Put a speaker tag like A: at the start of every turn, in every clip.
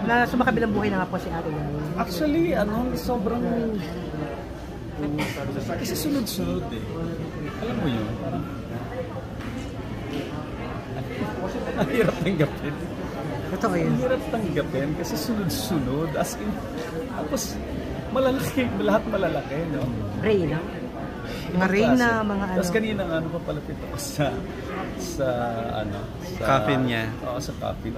A: Na sumakabilang buhay na nga po si Ate Guy.
B: Actually, sobrang... Kasi sunod-sunod eh. Alam mo yun? Ang hirap tanggapin.
A: Totoo yun.
B: Ang hirap tanggapin kasi sunod-sunod. As in, tapos malalaki, lahat malalaki, no?
A: Reyna. Mga Reyna, mga ano.
B: Tapos kanina nga, papalapit ako sa
C: coffin niya.
B: Oo, sa coffin.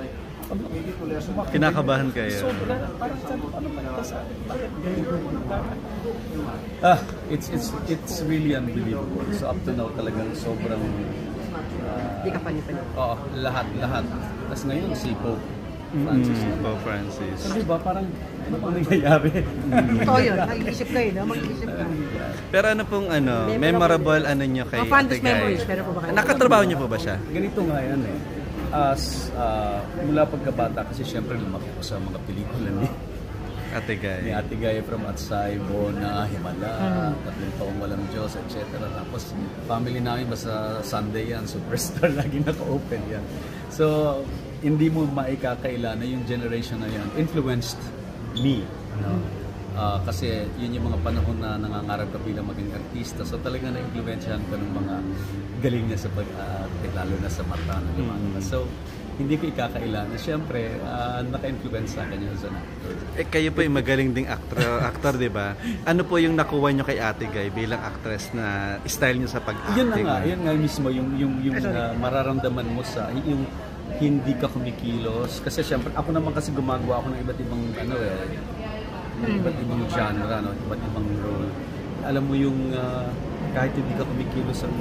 C: Kinakabahan kayo.
B: Sobra, parang ano pa ito sa atin? It's really unbelievable. So up to now talagang sobrang...
A: Hindi ka panipaniw.
B: Oo, lahat. Tapos ngayon si Pope Francis.
C: Pope Francis.
B: So diba, parang ano pang nangyayari?
A: Totoo yun, mag-iisip kayo, no? Mag-iisip ka.
C: Pero ano pong memorable nyo kay Ate Guy?
A: Memories, pero po ba kayo?
C: Nakatrabaho niyo po ba siya?
B: Ganito nga yan eh. Mula pagkabata kasi syempre lumaki ko sa mga pelikula ni
C: Ate Guy.
B: Ate Guy from Atsay, Bona, Himala, Tatlong Taong Walang Diyos, etc. Tapos family namin basta Sunday yan, Superstar, lagi naka-open yan. So, hindi mo maikakaila na yung generation na yan influenced me. No? Kasi yun yung mga panahon na nangangarap ka bilang maging artista. So talagang na-influensyahan ko ng mga galing niya sa pag-arte, lalo na sa mata na lumalabas. So hindi ko ikakaila na siyempre naka-influence sa akin yun sa actor.
C: Kayo po yung magaling ding actor, di ba? Ano po yung nakuha nyo kay Ate Guy bilang actress na style nyo sa pag-acting?
B: Yun nga mismo yung mararamdaman mo sa yung hindi ka kumikilos. Kasi siyempre ako naman kasi gumagawa ako ng iba't ibang iba't ibang genre, no? Iba't ibang role. Alam mo yung kahit hindi ka kumikilos ang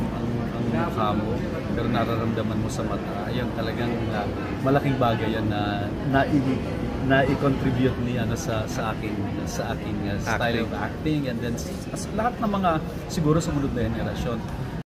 B: mukha mo, pero nararamdaman mo sa mata, ayun talagang malaking bagay yan na i-contribute niya sa aking style of acting, and then lahat ng mga siguro sumunod na generasyon.